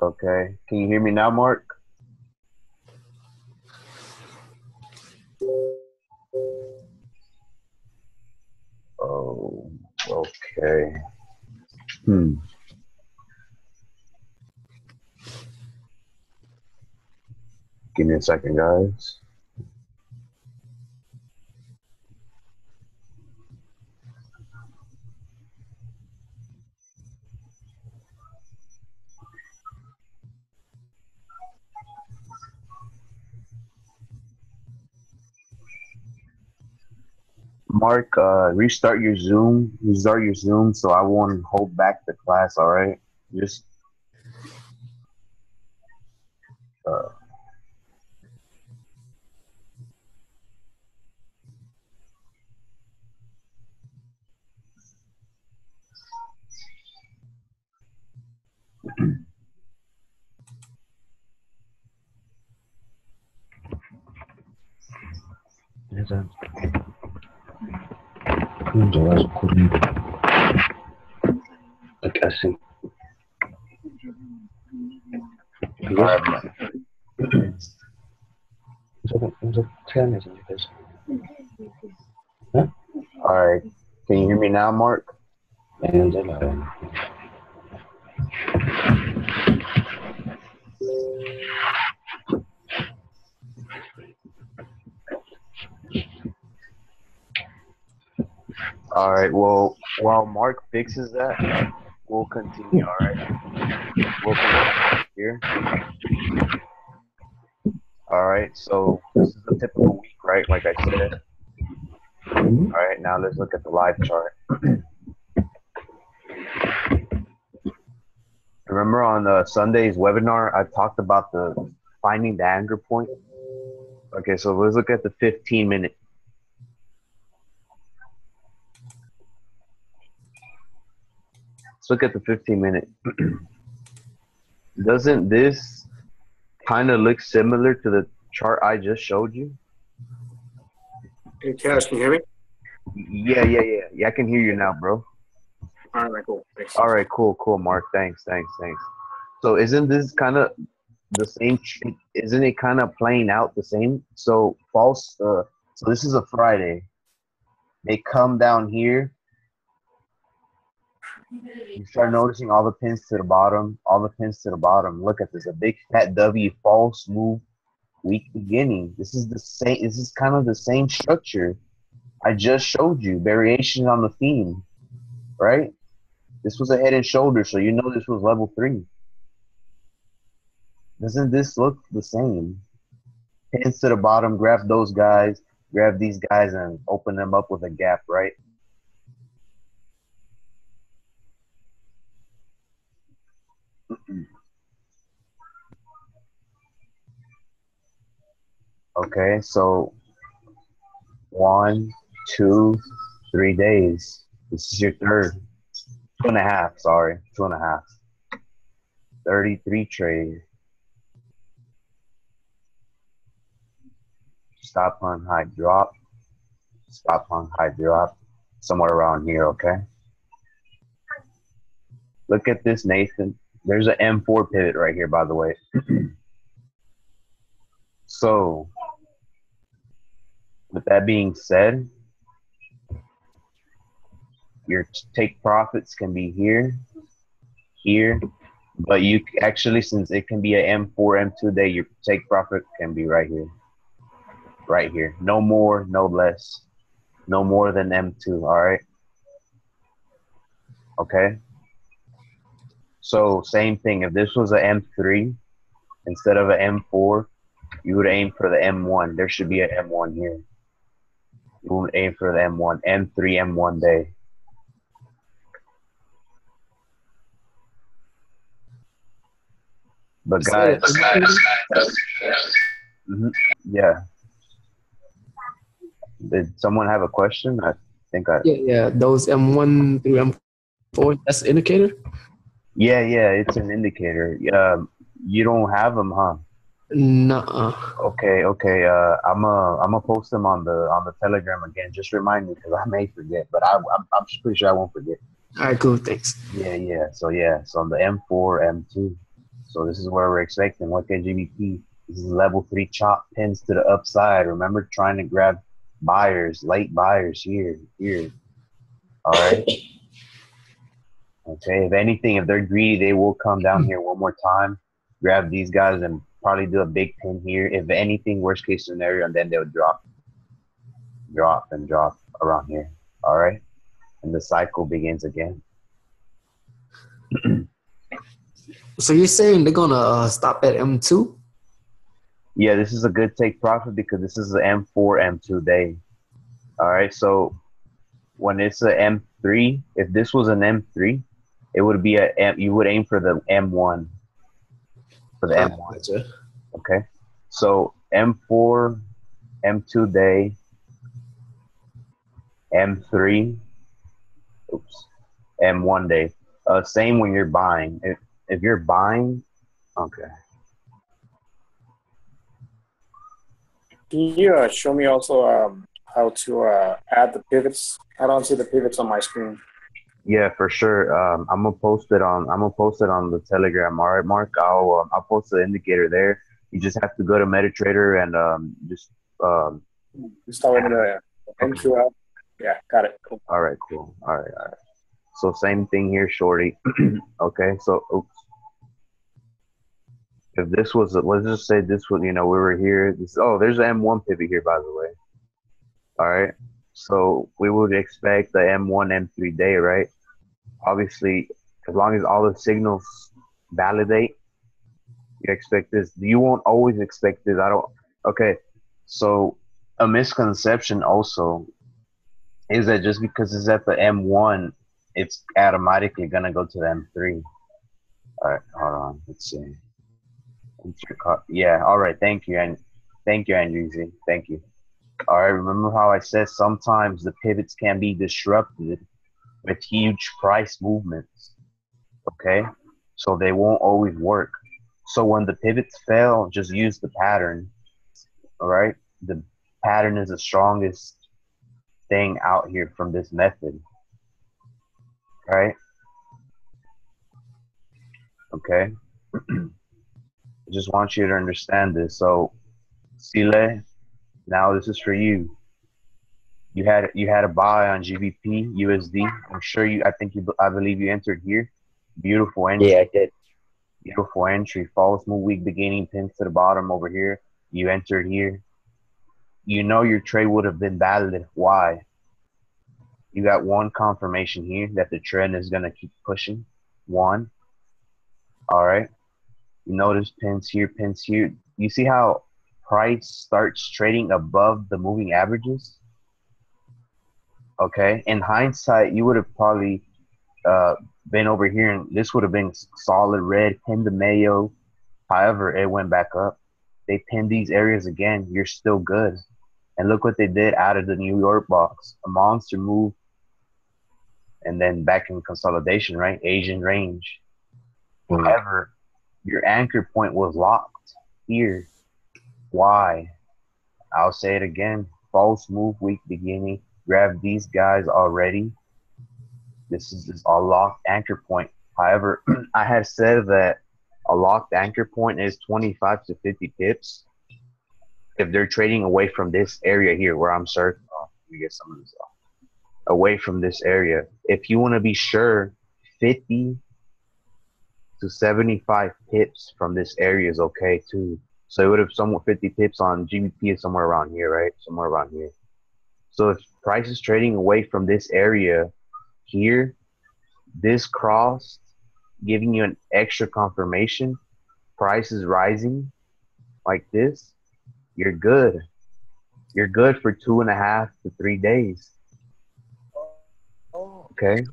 Okay. Can you hear me now, Mark? Oh, okay. Hmm. Give me a second, guys. Mark, restart your Zoom. Restart your Zoom so I won't hold back the class, all right? Just, uh, all right, all right. Can you hear me now, Mark? All right. Well, while Mark fixes that, we'll continue. All right. We'll continue here. All right. So this is a typical week, right? Like I said. All right. Now let's look at the live chart. Remember on Sunday's webinar, I talked about the finding the anchor point. Okay, so let's look at the 15-minute. Let's look at the 15-minute. Doesn't this kind of look similar to the chart I just showed you? Hey, Cash, can you hear me? Yeah, I can hear you now, bro. All right, cool. Thanks. All right, cool, Mark. Thanks. So isn't this kind of the same? Isn't it kind of playing out the same? So false. So this is a Friday. They come down here. You start noticing all the pins to the bottom. Look at this. A big fat W false move. Week beginning. This is the same. This is kind of the same structure I just showed you. Variation on the theme, right? This was a head and shoulder, so you know this was level 3. Doesn't this look the same? Pins to the bottom, grab those guys, grab these guys, and open them up with a gap, right? Okay, so 1, 2, 3 days. This is your third. 2.5, sorry, 2.5. 33 trade. Stop on high drop. Stop on high drop. Somewhere around here, okay? Look at this, Nathan. There's an M4 pivot right here, by the way. So, with that being said, your take profits can be here, here, but you actually, since it can be a M4, M2 day, your take profit can be right here. Right here. No more, no less. No more than M2, all right? Okay? So, same thing. If this was a M3 instead of an M4, you would aim for the M1. There should be an M1 here. You would aim for the M1, M3, M1 day. But guys, yeah. Did someone have a question? I think Yeah. Those M1 through M4, that's the indicator? Yeah, it's an indicator. You don't have them, huh? Nuh-uh. Okay. I'm gonna post them on the Telegram again. Just remind me because I may forget, but I'm pretty sure I won't forget. All right, cool. Thanks. Yeah. So on the M4, M2. So this is where we're expecting. Look at GBP. This is level 3 chop pins to the upside. Remember trying to grab buyers, late buyers here. All right. Okay. If anything, if they're greedy, they will come down here one more time, grab these guys, and probably do a big pin here. If anything, worst case scenario, and then they'll drop around here. All right. And the cycle begins again. So you're saying they're gonna stop at M2? Yeah, this is a good take profit because this is the M4, M2 day. All right, so when it's a M3, if this was an M3, it would be a M. You would aim for the M1 for the M1. Gotcha. Okay, so M4, M2 day, M3, M1 day. Same when you're buying. If you're buying, okay. Can you show me also how to add the pivots? I don't see the pivots on my screen. Yeah, for sure. I'm gonna post it on the Telegram. All right, Mark. I'll post the indicator there. You just have to go to MetaTrader and just Start with the NQL. Yeah, got it. Cool. All right, cool. All right. So same thing here, shorty. Okay, so oops. If this was, let's just say this was, we were here. There's an M1 pivot here, by the way. All right. So we would expect the M1, M3 day, right? Obviously, as long as all the signals validate, you expect this. You won't always expect this. Okay. So a misconception also is that just because it's at the M1, it's automatically going to go to the M3. All right. Hold on. Let's see. Yeah. All right. Thank you. And thank you, Andrew Z. Thank you. All right. Remember how I said sometimes the pivots can be disrupted with huge price movements. Okay. So they won't always work. So when the pivots fail, just use the pattern. All right. The pattern is the strongest thing out here from this method. Right. Okay. I just want you to understand this. So, Sile, now this is for you. You had a buy on GBP USD. I'm sure I believe you entered here. Beautiful entry. Yeah, I did. Beautiful entry. False move week beginning, pins to the bottom over here. You entered here. You know your trade would have been valid. Why? You got one confirmation here that the trend is gonna keep pushing. One. All right. You notice pins here, pins here. You see how price starts trading above the moving averages? Okay. In hindsight, you would have probably been over here, and this would have been solid red, pinned the Mayo. However, it went back up. They pinned these areas again. You're still good. And look what they did out of the New York box. A monster move. And then back in consolidation, right? Asian range. However, your anchor point was locked here. Why? I'll say it again. False move week beginning. Grab these guys already. This is a locked anchor point. However, I had said that a locked anchor point is 25 to 50 pips if they're trading away from this area here where I'm certain. Let me get some of this off. Away from this area. If you want to be sure, 50 to 75 pips from this area is okay too. So it would have somewhat 50 pips on GBP is somewhere around here, right? Somewhere around here. So if price is trading away from this area here, this cross giving you an extra confirmation, price is rising like this, you're good. You're good for 2.5 to 3 days. Okay.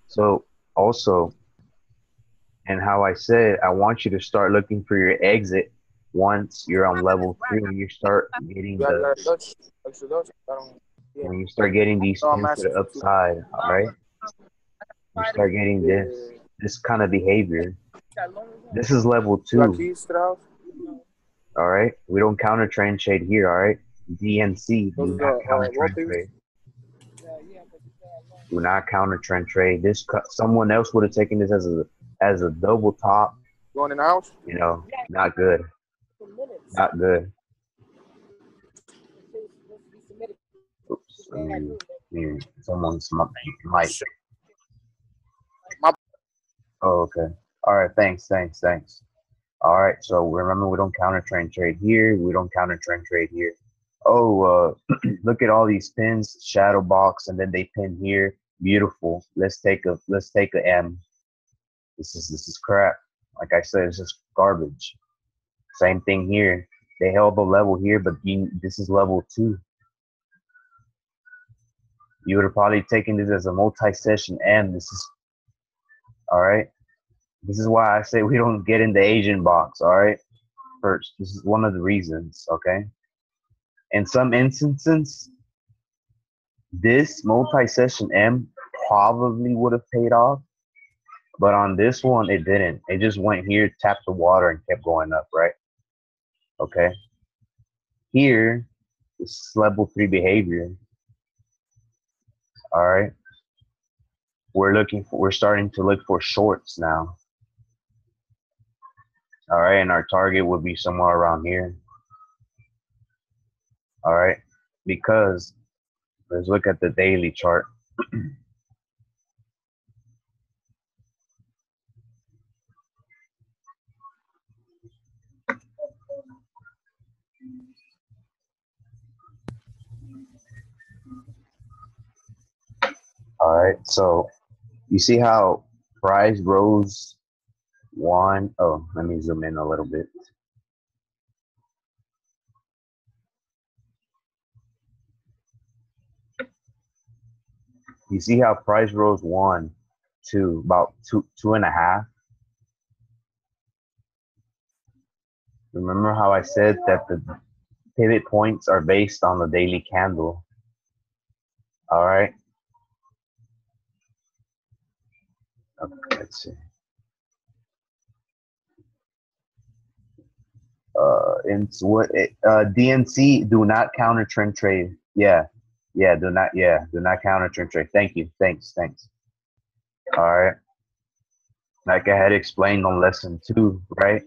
So also, and how I said, I want you to start looking for your exit once you're on level 3 and you start getting when you start getting these pins to the upside, all right? You start getting this kind of behavior. This is level 2. All right? We don't counter trend trade here, all right? DNC, do not counter trend trade. Do not counter trend trade. Someone else would have taken this as as a double top, Going in the house? you know, not good. Not good. Oops. Someone's mic. Oh, okay. All right. Thanks. All right. So remember, we don't counter trend trade here. We don't counter trend trade here. Oh, look at all these pins, shadow box, and then they pin here. Beautiful. Let's take a M. This is crap. Like I said, it's just garbage. Same thing here. They held the level here, but this is level 2. You would have probably taken this as a multi-session M. This is all right. This is why I say we don't get in the Asian box. All right. First, this is one of the reasons. Okay. In some instances, this multi-session M probably would have paid off, but on this one, it didn't. It just went here, tapped the water, and kept going up, right? Okay. Here, this is level 3 behavior. All right. We're starting to look for shorts now. All right, and our target would be somewhere around here. All right, because let's look at the daily chart. All right, so you see how price rose one. Oh, let me zoom in a little bit. You see how price rose 1 to about 2.5. Remember how I said that the pivot points are based on the daily candle. All right. Okay, let's see. DNC, do not counter trend trade. Do not counter trend trade. Thank you. Thanks. All right. Like I had explained on lesson 2, right?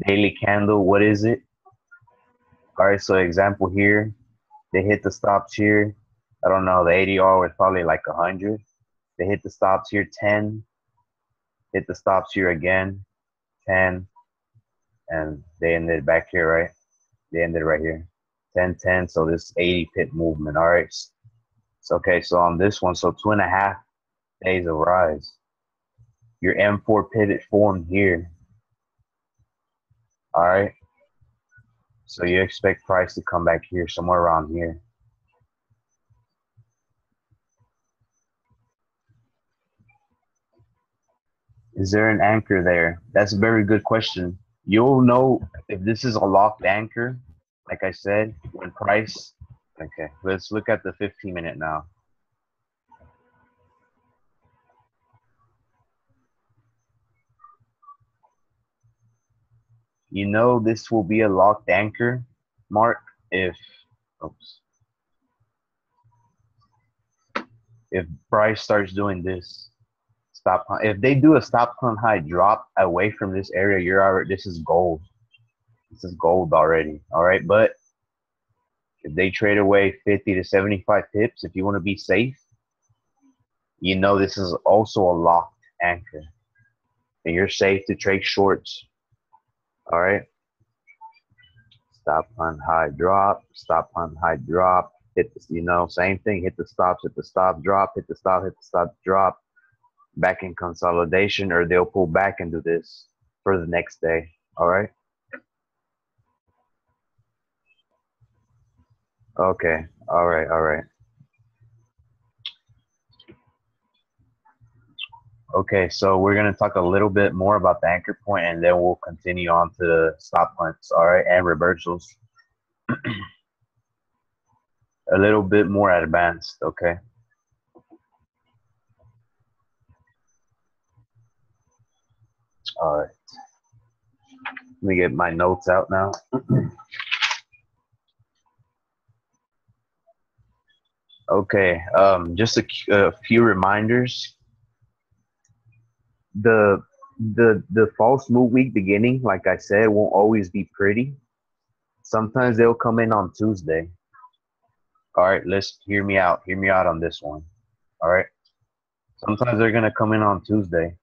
Daily candle, what is it? All right, so example here, they hit the stops here. I don't know, the ADR was probably like 100. They hit the stops here 10, hit the stops here again 10, and they ended back here, right? They ended right here 10 10. So this 80 pip movement. All right, so okay, so on this one, so 2.5 days of rise, your M4 pivot formed here. All right, so you expect price to come back here somewhere around here. Is there an anchor there? That's a very good question. You'll know if this is a locked anchor, like I said, when price. Okay, let's look at the 15-minute now. You know this will be a locked anchor, Mark, if price starts doing this. Stop. If they do a stop hunt high drop away from this area, you're already. This is gold. This is gold already. All right, but if they trade away 50 to 75 pips, if you want to be safe, you know this is also a locked anchor, and you're safe to trade shorts. All right. Stop hunt high drop. Stop hunt high drop. Hit the, same thing. Hit the stops. Hit the stop. Drop. Hit the stop. Hit the stop. Drop. Back in consolidation, or they'll pull back and do this for the next day. All right. Okay. All right. Okay, so we're gonna talk a little bit more about the anchor point, and then we'll continue on to the stop hunts. All right, and reversals. A little bit more advanced. Okay. All right. Let me get my notes out now. Okay, just a few reminders. The the false move week beginning, like I said, won't always be pretty. Sometimes they'll come in on Tuesday. All right, let's hear me out. Hear me out on this one. All right. Sometimes they're gonna come in on Tuesday.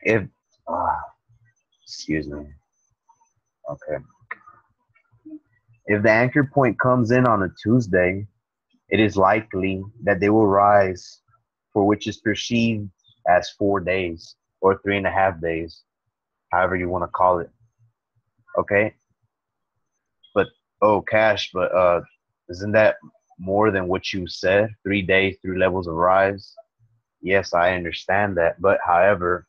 If excuse me. Okay. If the anchor point comes in on a Tuesday, it is likely that they will rise for which is perceived as 4 days or 3.5 days, however you want to call it. Okay. But oh, Cash, but isn't that more than what you said? 3 days, 3 levels of rise. Yes, I understand that. But however,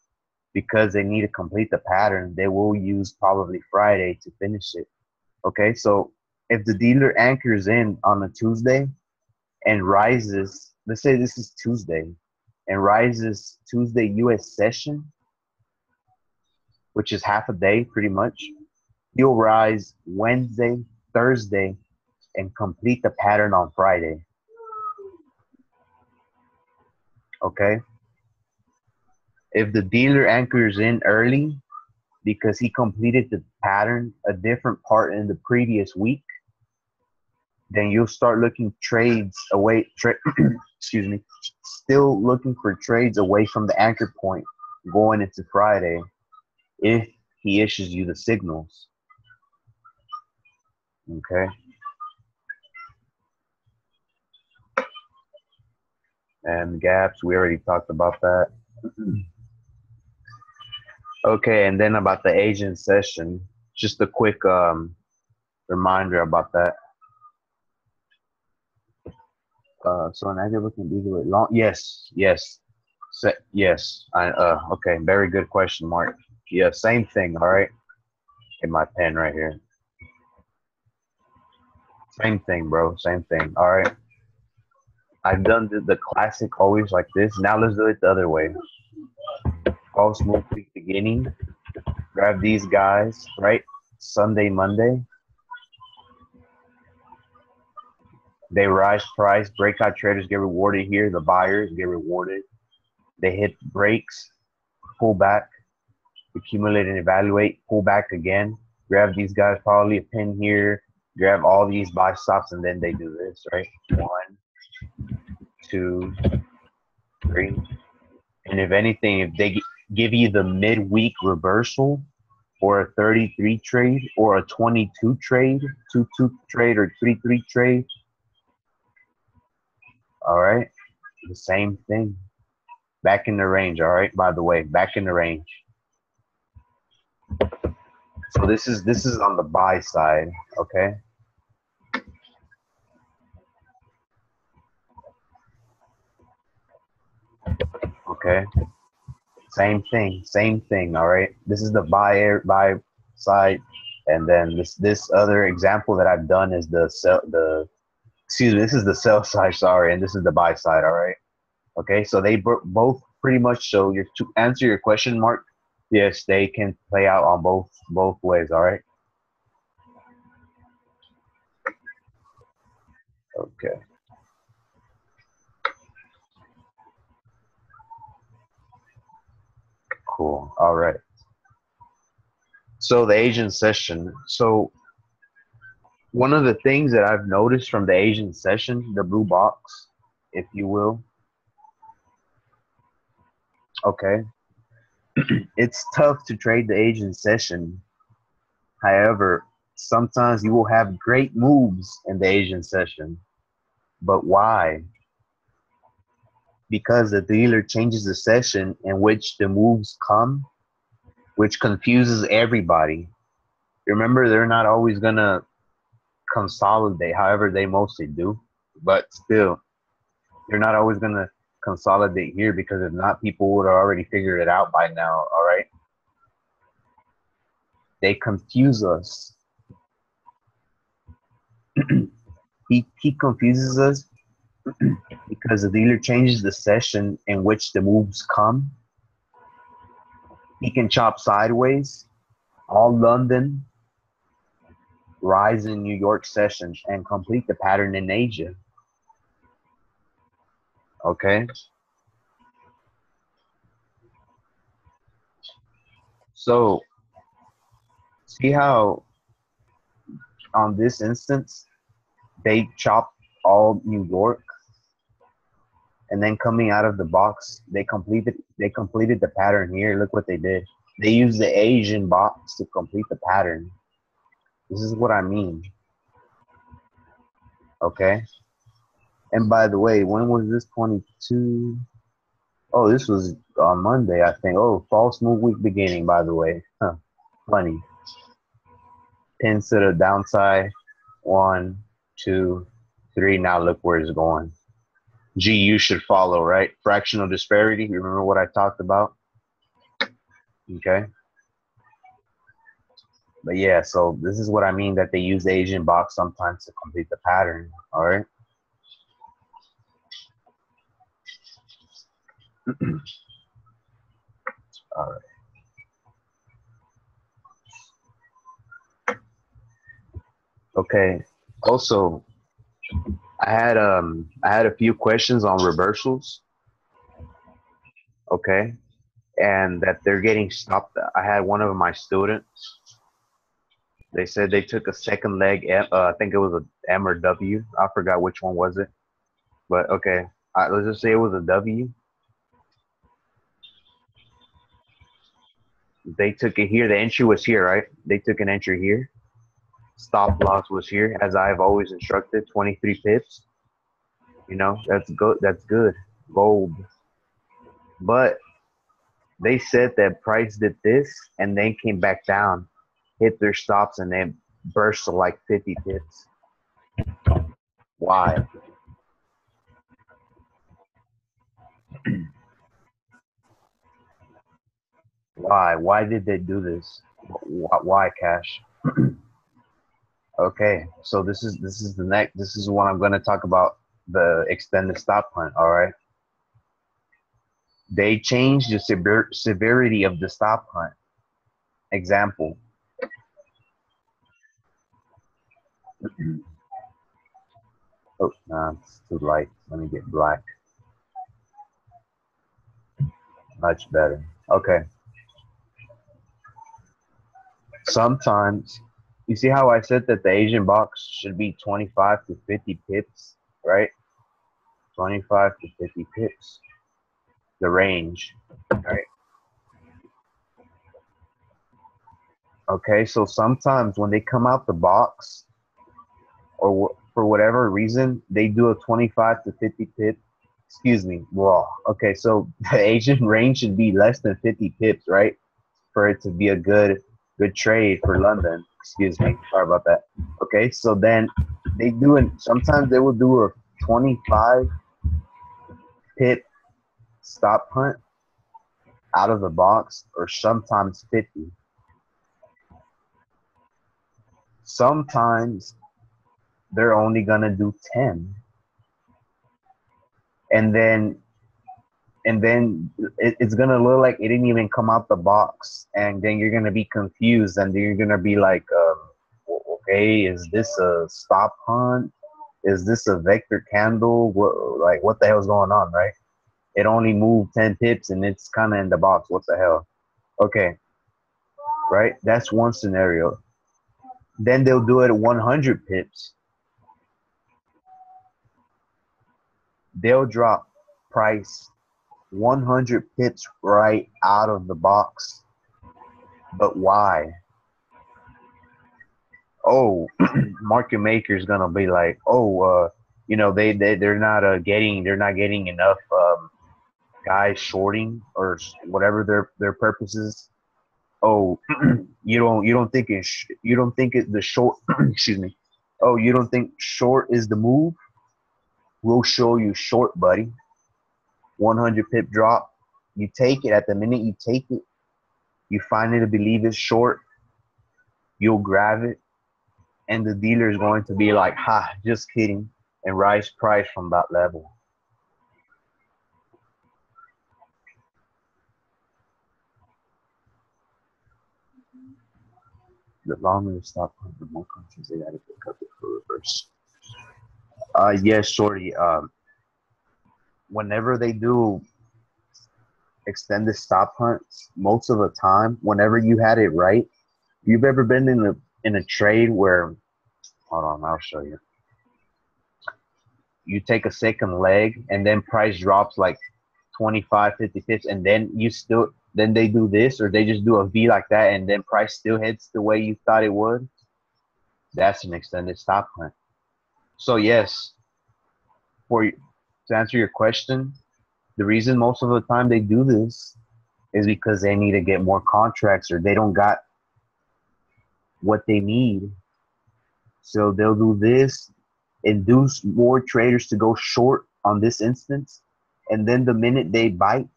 because they need to complete the pattern, they will use probably Friday to finish it. Okay, so if the dealer anchors in on a Tuesday and rises, let's say this is Tuesday, and rises Tuesday US session, which is half a day pretty much, he'll rise Wednesday, Thursday, and complete the pattern on Friday. Okay? If the dealer anchors in early because he completed the pattern a different part in the previous week, then you'll start looking trades away, excuse me, still looking for trades away from the anchor point going into Friday if he issues you the signals. Okay. And gaps, we already talked about that. Okay, and then about the Asian session, just a quick reminder about that. So an active can be with long. Yes, yes, yes. Okay, very good question, Mark. Yeah, same thing. All right, get my pen right here. Same thing, bro. Same thing. All right. I've done the classic always like this. Now let's do it the other way. False move week beginning. Grab these guys, right? Sunday, Monday. They rise price. Breakout traders get rewarded here. The buyers get rewarded. They hit breaks, pull back, accumulate and evaluate, pull back again. Grab these guys, probably a pin here. Grab all these buy stops, and then they do this, right? 1, 2, 3. And if anything, if they give you the midweek reversal or a 33 trade or a 22 trade, 2-2 trade or 3-3 trade, all right, the same thing. Back in the range, all right, by the way, back in the range. So this is on the buy side, okay? Okay. Same thing, all right? This is the buy side, and then this other example that I've done is this is the sell side, sorry, and this is the buy side, all right? Okay, so they both pretty much, so to answer your question, Mark, yes, they can play out on both ways, all right? Okay. Cool. All right. So the Asian session. So one of the things that I've noticed from the Asian session, the blue box, if you will. Okay. It's tough to trade the Asian session. However, sometimes you will have great moves in the Asian session. But why? Because the dealer changes the session in which the moves come, which confuses everybody. Remember, they're not always going to consolidate, however they mostly do, but still, they're not always going to consolidate here, because if not, people would have already figured it out by now, all right? They confuse us. He confuses us because the dealer changes the session in which the moves come. He can chop sideways, all London, rise in New York sessions, and complete the pattern in Asia. Okay? So see how on this instance they chopped all New York, and then coming out of the box they completed the pattern here. Look what they did. They used the Asian box to complete the pattern. This is what I mean. Okay. And by the way, when was this? 22? Oh, this was on Monday, I think. Oh, false move week beginning, by the way. Huh. Funny. Pins to the downside. 1, 2, 3. Now look where it's going. GU should follow, right? Fractional disparity. Remember what I talked about? Okay. But yeah, so this is what I mean that they use the Asian box sometimes to complete the pattern. All right. All right. Okay. Also, I had a few questions on reversals. Okay. And that they're getting stopped. I had one of my students. They said they took a second leg. I think it was a M or W. I forgot which one was it. But okay, let's just say it was a W. They took it here. The entry was here, right? They took an entry here. Stop loss was here, as I've always instructed. 23 pips. You know, that's good. That's good. Gold. But they said that price did this and then came back down, hit their stops, and then burst to like 50 pips. Why? Why? Why did they do this? Why, Cash? Okay, so this is the next. This is what I'm going to talk about. The extended stop hunt. All right. They changed the severity of the stop hunt. Example. Oh, nah, it's too light. Let me get black. Much better. Okay. Sometimes, you see how I said that the Asian box should be 25 to 50 pips, right? 25 to 50 pips. The range, right? Okay, so sometimes when they come out the box, or for whatever reason, they do a 25 to 50 pip. Excuse me. Well, okay, so the Asian range should be less than 50 pips, right? For it to be a good trade for London. Excuse me. Sorry about that. Okay, so then they do it. Sometimes they will do a 25 pip stop hunt out of the box, or sometimes 50. Sometimes they're only gonna do 10, and then it's gonna look like it didn't even come out the box, and then you're gonna be confused, and then you're gonna be like, okay, is this a stop hunt? Is this a vector candle? What the hell's going on, right? It only moved 10 pips, and it's kind of in the box. What the hell? Okay, right? That's one scenario. Then they'll do it at 100 pips. They'll drop price 100 pips right out of the box. But why? Oh, market maker's gonna be like, oh, they're not getting enough guys shorting or whatever their purposes. Oh, you don't think the short excuse me. Oh, you don't think short is the move? We'll show you short, buddy. 100 pip drop. You take it. At the minute you take it, you finally believe it's short, you'll grab it, and the dealer is going to be like, ha, just kidding, and rise price from that level. The longer the stop hunt, the more countries they got to pick up it for reverse. Yes, shorty. Whenever they do extended stop hunts, most of the time, whenever you had it right, you've ever been in a trade where, hold on, I'll show you. You take a second leg and then price drops like 25, 50 pips, and then then they do this, or they just do a V like that, and then price still hits the way you thought it would. That's an extended stop hunt. So yes, to answer your question, the reason most of the time they do this is because they need to get more contracts, or they don't got what they need. So they'll do this, induce more traders to go short on this instance, and then the minute they bite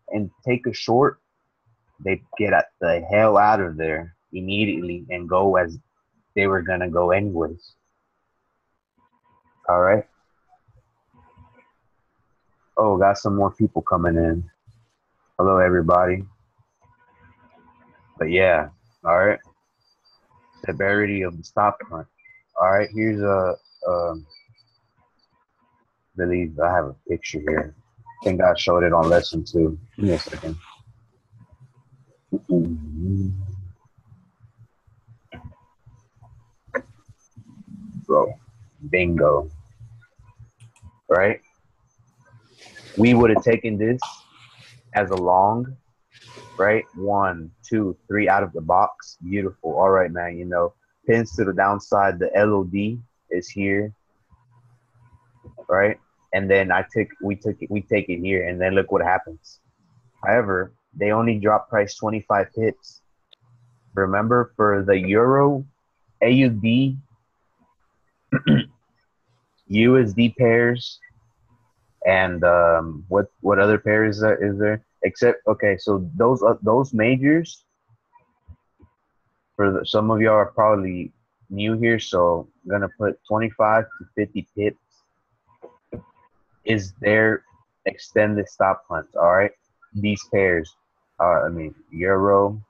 and take a short, they get the hell out of there immediately and go as they were gonna go anyways. All right. Oh, got some more people coming in. Hello, everybody. But yeah, all right. Severity of the stop hunt. All right, here's believe I have a picture here. I think I showed it on lesson 2. Give me a second. Bro, bingo. Right? We would have taken this as a long, right? 1, 2, 3 out of the box. Beautiful. All right, man. You know, pins to the downside. The LOD is here, right? And then we take it here, and then look what happens. However, they only drop price 25 pips. Remember, for the Euro, AUD, USD pairs, and what other pairs is there? Except, okay, so those majors, some of y'all are probably new here, so I'm gonna put 25 to 50 pips is their extended stop hunts. All right, these pairs, Euro,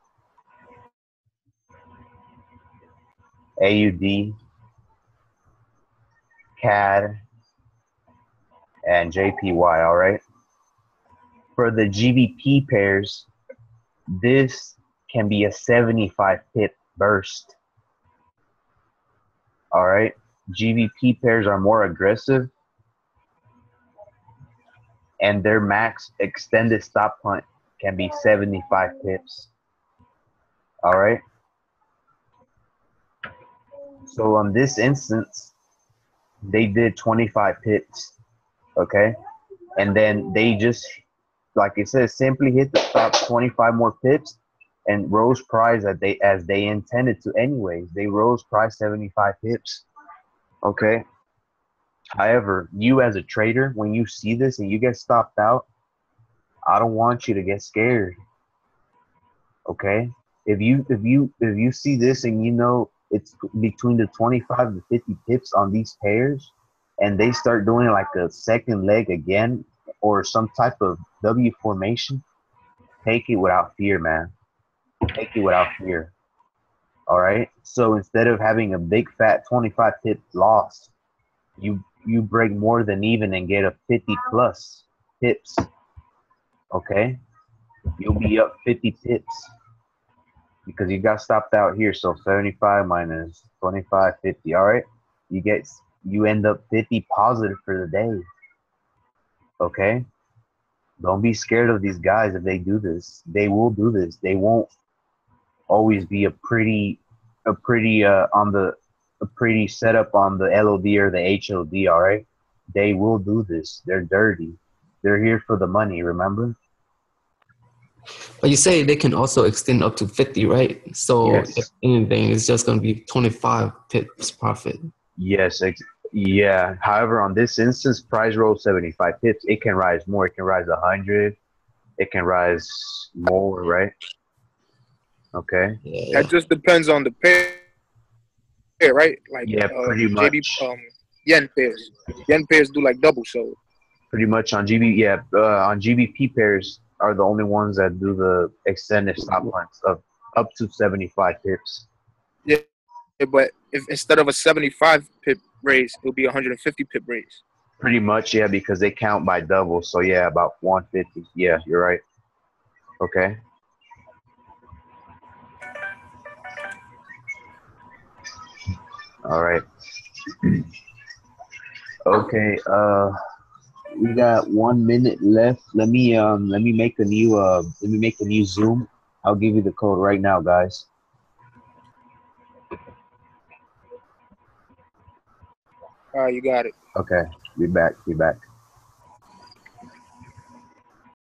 AUD, CAD, and JPY. All right. For the GBP pairs, this can be a 75 pip burst. All right. GBP pairs are more aggressive, and their max extended stop hunt can be 75 pips. All right. So on this instance, they did 25 pips. Okay. And then they just, like it says, simply hit the stop 25 more pips and rose price as they intended to anyways. They rose price 75 pips. Okay. However, you as a trader, when you see this and you get stopped out, I don't want you to get scared. Okay? If you see this and you know it's between the 25 to 50 pips on these pairs, and they start doing like a second leg again or some type of W formation, take it without fear, man. Take it without fear. All right? So instead of having a big fat 25 pip loss, you break more than even and get a 50 plus pips. Okay? You'll be up 50 pips because you got stopped out here. So 75 minus 25, 50. All right? You end up 50 positive for the day. Okay? Don't be scared of these guys if they do this. They will do this. They won't always be a pretty setup on the LOD or the HOD, all right? They will do this. They're dirty. They're here for the money, remember? But you say they can also extend up to 50, right? So Yes. if anything, it's just going to be 25 pips profit. Yes. Yeah. However, on this instance, price roll 75 pips. It can rise more. It can rise 100. It can rise more, right? Okay. Yeah. That just depends on the pair, right? Like pretty much. Yen pairs. Yen pairs do like double, so Pretty much on on GBP pairs are the only ones that do the extended stop hunts of up to 75 pips. yeah. But if instead of a 75 pip raise, it'll be 150 pip raise. Pretty much, yeah, because they count by double. So yeah, about 150. Yeah, you're right. Okay. All right. Okay. We got 1 minute left. Let me make a new Zoom. I'll give you the code right now, guys. You got it. Okay. Be back.